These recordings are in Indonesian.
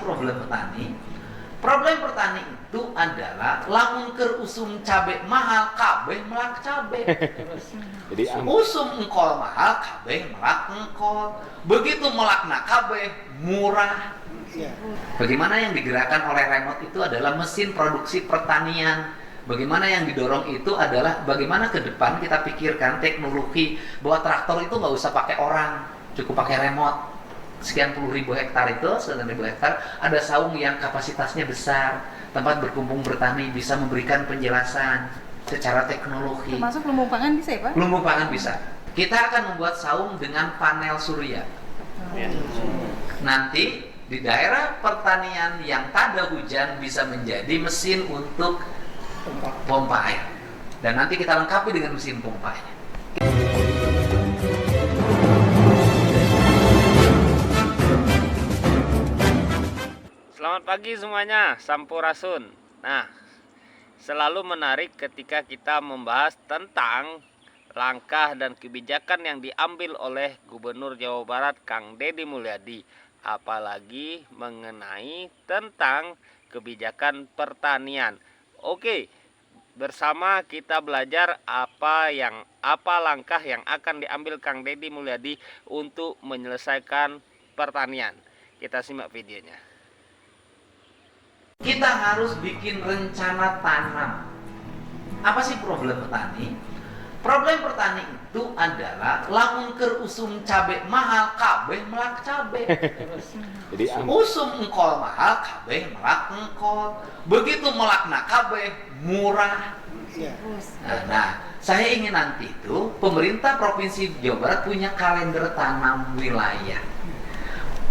problem petani? Problem petani itu adalah lamun keur usum cabe mahal kabeh melak cabe. Jadi Usum engkol mahal kabeh melak engkol. Begitu melakna kabeh murah. Bagaimana yang digerakkan oleh remote itu adalah mesin produksi pertanian. Bagaimana yang didorong itu adalah bagaimana ke depan kita pikirkan teknologi bahwa traktor itu nggak usah pakai orang, cukup pakai remote. Sekian puluh ribu hektar itu, sekian ribu hektar, ada saung yang kapasitasnya besar, tempat berkumpul bertani, bisa memberikan penjelasan secara teknologi. Termasuk lumbung pangan bisa ya Pak? Lumbung pangan bisa. Kita akan membuat saung dengan panel surya. Nanti di daerah pertanian yang tak ada hujan bisa menjadi mesin untuk pompa air. Dan nanti kita lengkapi dengan mesin pompa air. Selamat pagi semuanya, Sampurasun. Nah, selalu menarik ketika kita membahas tentang langkah dan kebijakan yang diambil oleh Gubernur Jawa Barat Kang Deddy Mulyadi, apalagi mengenai tentang kebijakan pertanian. Oke, bersama kita belajar apa langkah yang akan diambil Kang Deddy Mulyadi untuk menyelesaikan pertanian. Kita simak videonya. Kita harus bikin rencana tanam. Apa sih problem petani? Problem petani itu adalah lamun keur usum cabe mahal kabeh melak cabe. Jadi Usum engkol mahal kabeh melak engkol. Begitu melakna kabeh murah. Nah, saya ingin nanti itu pemerintah Provinsi Jawa Barat punya kalender tanam wilayah.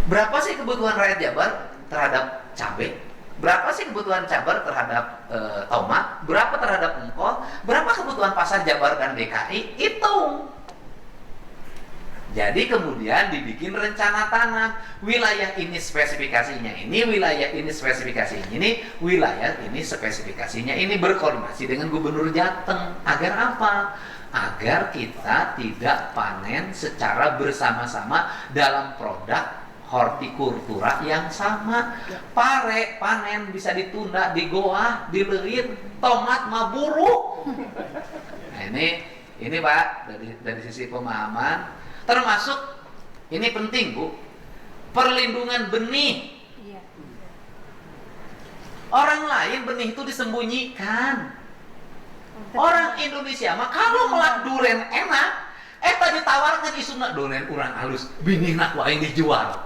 Berapa sih kebutuhan rakyat Jabar terhadap cabai? Berapa sih kebutuhan Jabar terhadap tomat? Berapa terhadap engkol? Berapa kebutuhan pasar Jabar dan DKI? Hitung. Jadi kemudian dibikin rencana tanam. Wilayah ini spesifikasinya ini, wilayah ini spesifikasinya ini, wilayah ini spesifikasinya ini, berkoordinasi dengan Gubernur Jateng. Agar apa? Agar kita tidak panen secara bersama-sama dalam produk hortikultura yang sama. Pare panen bisa ditunda, digoah, dileuit, tomat mah buruk. Nah, ini Pak, dari sisi pemahaman, termasuk ini penting Bu, perlindungan benih. Orang lain benih itu disembunyikan. Orang Indonesia mah kalau melak duren enak, tadi tawarkan isuna duren urang halus, binihna wae dijual.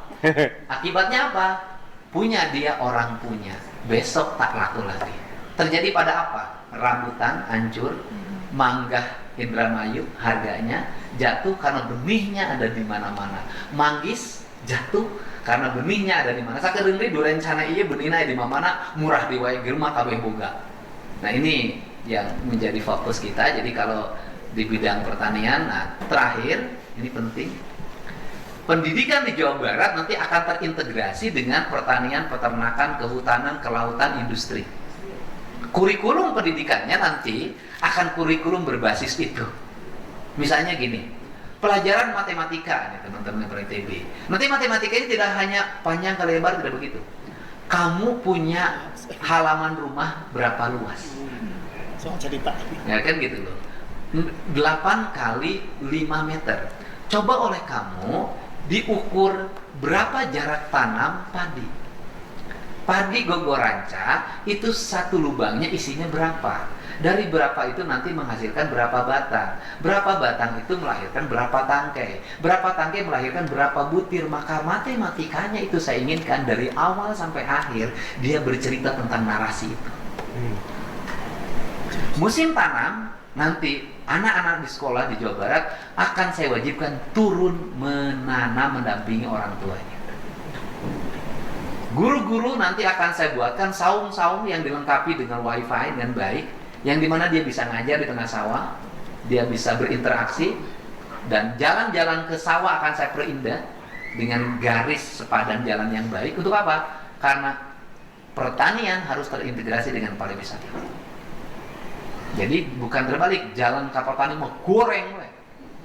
Akibatnya apa? Punya dia orang punya, besok tak laku lagi. Terjadi pada apa? Rambutan hancur, mangga Indramayu harganya jatuh karena benihnya ada di mana-mana. Manggis jatuh karena benihnya ada di mana. Sakedeung deui duren cana ieu benihna di mana murah di wae geus mah kabeh boga. Nah, ini yang menjadi fokus kita. Jadi kalau di bidang pertanian, nah terakhir ini penting. Pendidikan di Jawa Barat nanti akan terintegrasi dengan pertanian, peternakan, kehutanan, kelautan, industri. Kurikulum pendidikannya nanti akan kurikulum berbasis itu. Misalnya gini, pelajaran matematika nih teman-teman dari ITB. Nanti matematikanya tidak hanya panjang ke lebar, tidak begitu. Kamu punya halaman rumah berapa luas? Soal cerita. Ya kan gitu loh. 8 kali 5 meter. Coba oleh kamu diukur berapa jarak tanam padi. Padi gogoranca itu satu lubangnya isinya berapa. Dari berapa itu nanti menghasilkan berapa batang. Berapa batang itu melahirkan berapa tangkai. Berapa tangkai melahirkan berapa butir. Maka matematikanya itu saya inginkan dari awal sampai akhir dia bercerita tentang narasi itu. Musim tanam nanti anak-anak di sekolah di Jawa Barat akan saya wajibkan turun menanam mendampingi orang tuanya. Guru-guru nanti akan saya buatkan saung-saung yang dilengkapi dengan wifi dengan baik, yang dimana dia bisa ngajar di tengah sawah, dia bisa berinteraksi, dan jalan-jalan ke sawah akan saya perindah dengan garis sepadan jalan yang baik. Untuk apa? Karena pertanian harus terintegrasi dengan pariwisata. Jadi bukan terbalik, jalan kapal tani mau goreng, Pak.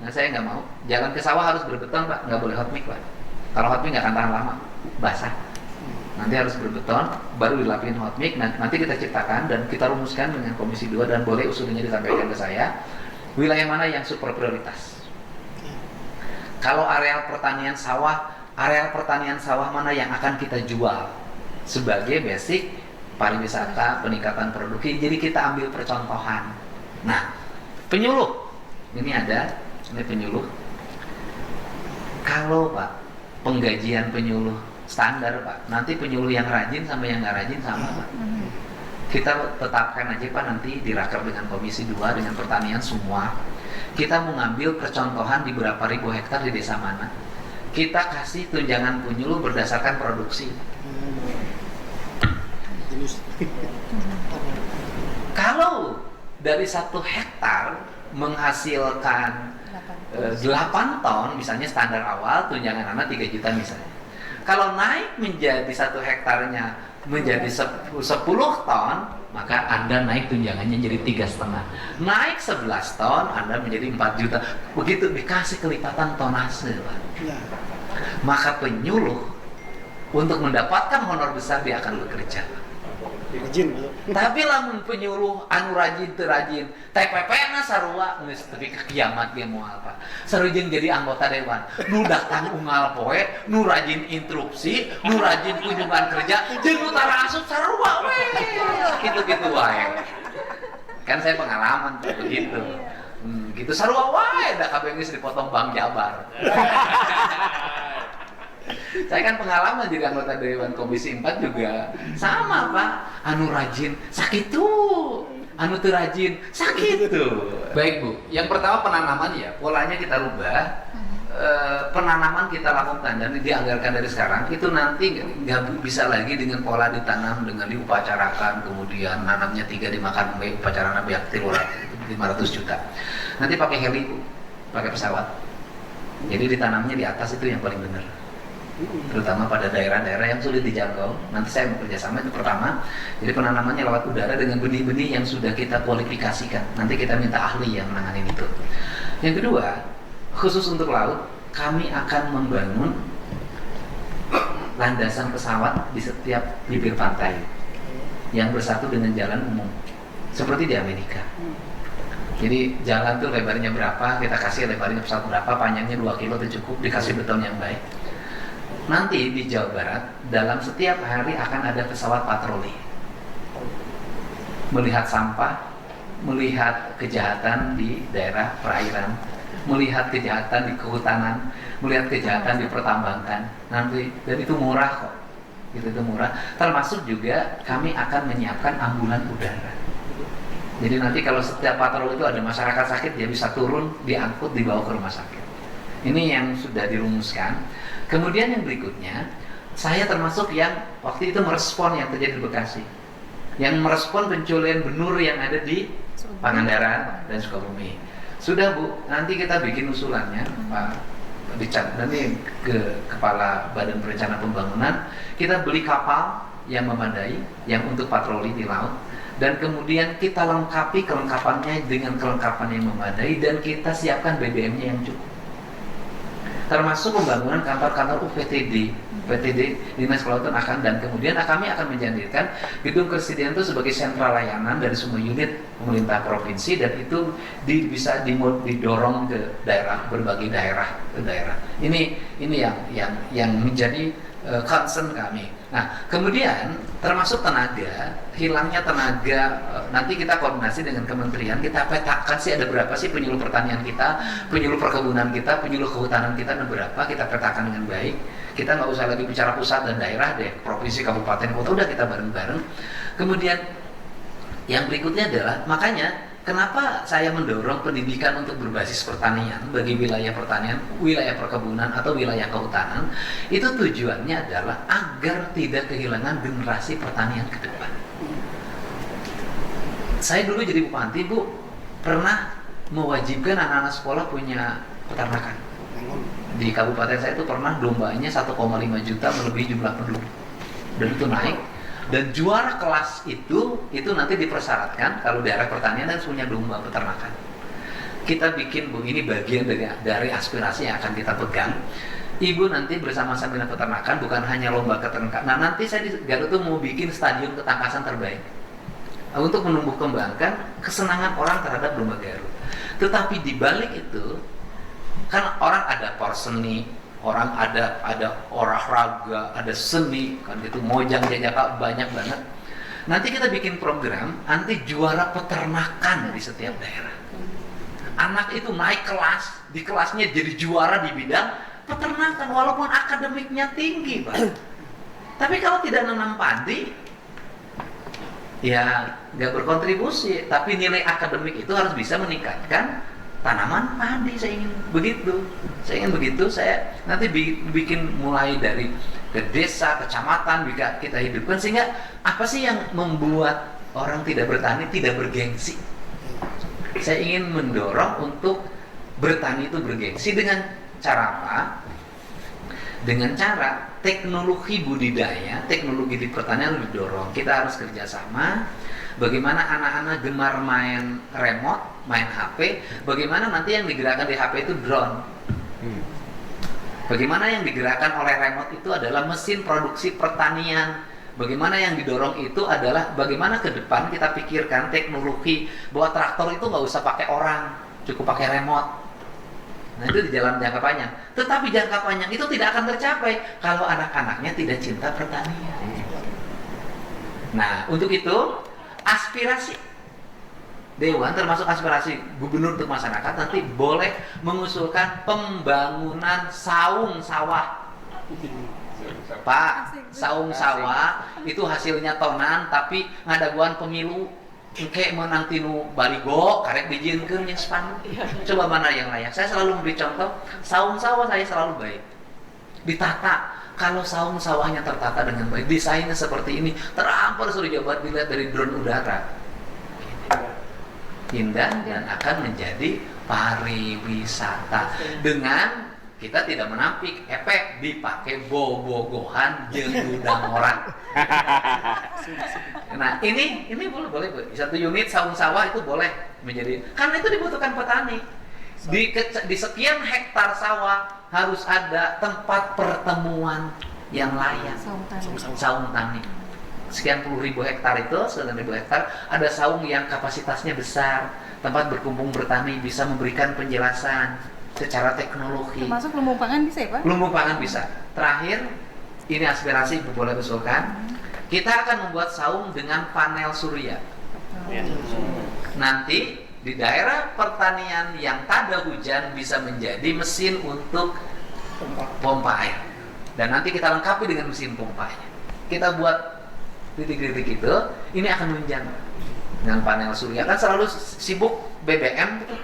Nah, saya nggak mau. Jalan ke sawah harus berbeton, Pak. Nggak boleh hot mic, Pak. Kalau hot mic nggak akan tahan lama, basah. Nanti harus berbeton, baru dilapin hot mix. Nanti kita ciptakan dan kita rumuskan dengan Komisi 2 dan boleh usulnya disampaikan ke saya. Wilayah mana yang super prioritas? Kalau areal pertanian sawah mana yang akan kita jual sebagai basic pariwisata, peningkatan produksi. Jadi kita ambil percontohan. Nah, penyuluh. Ini penyuluh. Kalau Pak, penggajian penyuluh standar Pak, nanti penyuluh yang rajin sama yang nggak rajin sama Pak. Kita tetapkan aja Pak, nanti diraker dengan Komisi 2 dengan pertanian semua. Kita mau ngambil percontohan di berapa ribu hektar di desa mana. Kita kasih tunjangan penyuluh berdasarkan produksi. Kalau dari 1 hektar menghasilkan 8 ton, misalnya standar awal tunjangan anak 3 juta misalnya. Kalau naik menjadi 1 hektarnya menjadi 10 ton, maka Anda naik tunjangannya jadi 3,5. Naik 11 ton, Anda menjadi 4 juta. Begitu dikasih kelipatan tonase, Pak. Ya. Maka penyuluh untuk mendapatkan honor besar dia akan bekerja. Rajin. Tapi lamun penyuluh anu rajin teu rajin, TPP na sarua geus tepi ka kiamat ge moal Pak. Sarujeng jadi anggota dewan, nu datang unggal poe, nu rajin instruksi, nu rajin kunjungan kerja, jeung nu tara asup sarua we. Gitu-gitu wae. Kan saya pengalaman tuh begitu. Gitu sarua wae da kabeh geus dipotong Bank Jabar. Saya kan pengalaman jadi anggota Dewan Komisi 4 juga sama Pak. Anu rajin sakit tuh, anu teu rajin sakit tuh. Baik Bu, yang pertama penanaman ya, polanya kita rubah. Penanaman kita lakukan dan dianggarkan dari sekarang. Itu nanti nggak bisa lagi dengan pola ditanam dengan diupacarakan, kemudian nanamnya 3 dimakan upacara nabi 500 juta. Nanti pakai heli Bu, pakai pesawat. Jadi ditanamnya di atas itu yang paling benar. Terutama pada daerah-daerah yang sulit dijangkau. Nanti saya bekerjasama itu pertama. Jadi penanamannya lewat udara dengan benih-benih yang sudah kita kualifikasikan. Nanti kita minta ahli yang menangani itu. Yang kedua, khusus untuk laut, kami akan membangun landasan pesawat di setiap bibir pantai yang bersatu dengan jalan umum, seperti di Amerika. Jadi jalan tuh lebarnya berapa, kita kasih lebarnya pesawat berapa, panjangnya 2 kilo itu cukup, dikasih beton yang baik. Nanti di Jawa Barat, dalam setiap hari akan ada pesawat patroli. Melihat sampah, melihat kejahatan di daerah perairan, melihat kejahatan di kehutanan, melihat kejahatan di pertambangan. Nanti, dan itu murah kok. Itu murah. Termasuk juga kami akan menyiapkan ambulan udara. Jadi nanti kalau setiap patroli itu ada masyarakat sakit, dia bisa turun, diangkut, dibawa ke rumah sakit. Ini yang sudah dirumuskan. Kemudian yang berikutnya, saya termasuk yang waktu itu merespon yang terjadi di Bekasi, yang merespon pencurian benur yang ada di Pangandaran dan Sukabumi. Sudah Bu, nanti kita bikin usulannya Pak Dicat, nanti ke Kepala Badan Perencanaan Pembangunan, kita beli kapal yang memadai, yang untuk patroli di laut, dan kemudian kita lengkapi kelengkapannya dengan kelengkapan yang memadai, dan kita siapkan BBM-nya yang cukup. Termasuk pembangunan kantor-kantor UPTD, Dinas Kelautan akan, dan kemudian kami akan menjanjikan Gedung Kesediaan itu sebagai sentra layanan dari semua unit pemerintah provinsi, dan itu bisa didorong ke daerah, berbagai daerah ke daerah. Ini yang menjadi concern kami. Nah, kemudian termasuk tenaga, hilangnya tenaga, nanti kita koordinasi dengan kementerian, kita petakan sih ada berapa sih penyuluh pertanian kita, penyuluh perkebunan kita, penyuluh kehutanan kita ada berapa, kita petakan dengan baik. Kita nggak usah lagi bicara pusat dan daerah deh, provinsi, kabupaten, kota, udah kita bareng-bareng. Kemudian yang berikutnya adalah, makanya kenapa saya mendorong pendidikan untuk berbasis pertanian bagi wilayah pertanian, wilayah perkebunan atau wilayah kehutanan, itu tujuannya adalah agar tidak kehilangan generasi pertanian ke depan. Saya dulu jadi bupati Bu, pernah mewajibkan anak-anak sekolah punya peternakan. Di kabupaten saya itu pernah dombanya 1,5 juta melebihi jumlah penduduk, dan itu naik. Dan juara kelas itu nanti dipersyaratkan kalau daerah pertanian dan punya domba peternakan. Kita bikin Bu, ini bagian dari aspirasi yang akan kita pegang. Ibu nanti bersama-sama dengan peternakan, bukan hanya lomba keternakan. Nah, nanti saya di Garut tuh mau bikin stadion ketangkasan terbaik untuk menumbuh kembangkan kesenangan orang terhadap domba Garut. Tetapi di balik itu, kan orang ada porseni, orang ada olahraga, ada seni, kan gitu, mojang jajaka banyak banget. Nanti kita bikin program, nanti juara peternakan di setiap daerah. Anak itu naik kelas, di kelasnya jadi juara di bidang peternakan, walaupun akademiknya tinggi, Pak. Tapi kalau tidak nanam padi, ya nggak berkontribusi. Tapi nilai akademik itu harus bisa meningkatkan tanaman padi. Saya ingin begitu. Saya nanti bikin mulai dari ke desa, kecamatan, kita hidupkan, sehingga apa sih yang membuat orang tidak bertani tidak bergengsi? Saya ingin mendorong untuk bertani itu bergengsi dengan cara apa? Dengan cara teknologi budidaya, teknologi di pertanian harus didorong. Kita harus kerjasama. Bagaimana anak-anak gemar main remote, main HP, bagaimana nanti yang digerakkan di HP itu drone. Bagaimana yang digerakkan oleh remote itu adalah mesin produksi pertanian. Bagaimana yang didorong itu adalah bagaimana ke depan kita pikirkan teknologi bahwa traktor itu nggak usah pakai orang, cukup pakai remote. Nah, itu di jalan jangka panjang. Tetapi jangka panjang itu tidak akan tercapai kalau anak-anaknya tidak cinta pertanian. Nah, untuk itu aspirasi Dewan, termasuk aspirasi gubernur untuk masyarakat, nanti boleh mengusulkan pembangunan saung sawah. Pak, saung sawah itu hasilnya tonan, tapi ngadaguan pemilu kayak menang tinu baligo karek dijieunkeun jeung spanduk. Coba mana yang layak? Saya selalu memberi contoh, saung sawah saya selalu baik. Ditata. Kalau saung sawahnya tertata dengan baik, desainnya seperti ini, terampar sudah Jawa Barat dilihat dari drone udara. Indah dan akan menjadi pariwisata dengan kita tidak menampik efek dipakai bobogohan jeung udang orang. Nah, ini boleh satu unit saung sawah itu boleh menjadi, karena itu dibutuhkan petani. Di sekian hektar sawah harus ada tempat pertemuan yang layak. Saung tani. Sekian puluh ribu hektar itu, sekian ribu hektar, ada saung yang kapasitasnya besar, tempat berkumpul bertani, bisa memberikan penjelasan secara teknologi. Termasuk lumbung pangan bisa ya, Pak? Lumbung pangan bisa. Terakhir, ini aspirasi boleh usulkan. Kita akan membuat saung dengan panel surya. Nanti di daerah pertanian yang tak ada hujan bisa menjadi mesin untuk pompa air. Dan nanti kita lengkapi dengan mesin pompanya. Kita buat titik-titik itu, ini akan menunjang dengan panel surya. Kan selalu sibuk BBM gitu.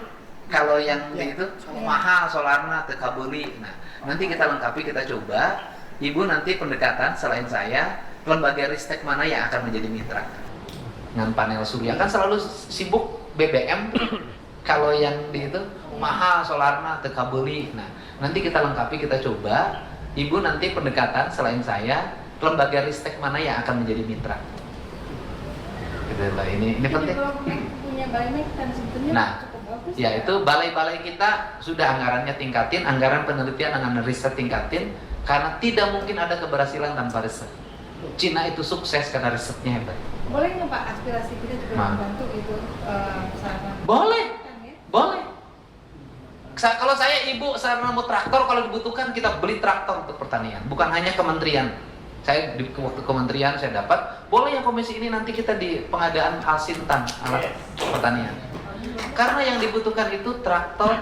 Kalau yang itu mahal solarna teka beli. Nah, nanti kita lengkapi, kita coba. Ibu nanti pendekatan selain saya, lembaga ristek mana yang akan menjadi mitra dengan panel surya. Kan selalu sibuk BBM. Kalau yang di itu mahal solarna teka beli. Nah, nanti kita lengkapi, kita coba. Ibu nanti pendekatan selain saya, lembaga ristek mana yang akan menjadi mitra. Gitu, ini penting. Kalau punya balai kan sebetulnya Nah, cukup bagus. ya itu balai-balai kita sudah anggarannya tingkatin, anggaran penelitian dengan riset tingkatin, karena tidak mungkin ada keberhasilan tanpa riset. Cina itu sukses karena risetnya hebat. Boleh nggak Pak aspirasi kita juga membantu itu sarana? Boleh, Kan, ya? boleh. Kalau saya ibu sarana mau traktor, kalau dibutuhkan kita beli traktor untuk pertanian, bukan hanya kementerian. Saya di waktu kementerian saya dapat, boleh yang komisi ini nanti kita di pengadaan Alsintan alat pertanian. Karena yang dibutuhkan itu traktor,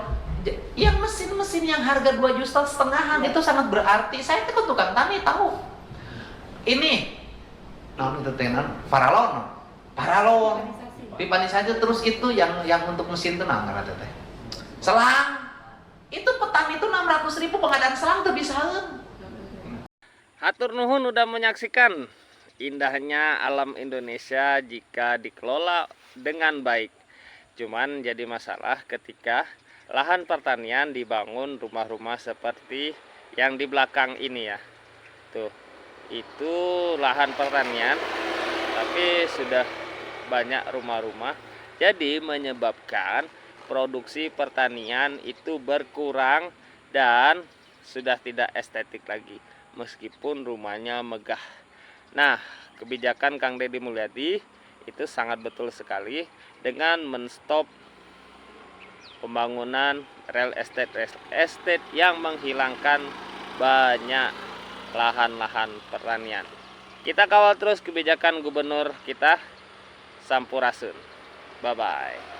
yang mesin-mesin yang harga 2,5 juta itu sangat berarti. Saya itu tukang tani tahu. Ini, itu tenan paralon, pipanis saja terus itu yang untuk mesin itu nggak ada teh. Selang, itu petani itu 600.000 pengadaan selang tuh bisa. Hatur nuhun udah menyaksikan indahnya alam Indonesia jika dikelola dengan baik. Cuman jadi masalah ketika lahan pertanian dibangun rumah-rumah seperti yang di belakang ini ya. Tuh, itu lahan pertanian tapi sudah banyak rumah-rumah. Jadi menyebabkan produksi pertanian itu berkurang dan sudah tidak estetik lagi meskipun rumahnya megah. Nah, kebijakan Kang Deddy Mulyadi itu sangat betul sekali dengan menstop pembangunan real estate yang menghilangkan banyak lahan-lahan pertanian. Kita kawal terus kebijakan gubernur kita Sampurasun. Bye bye.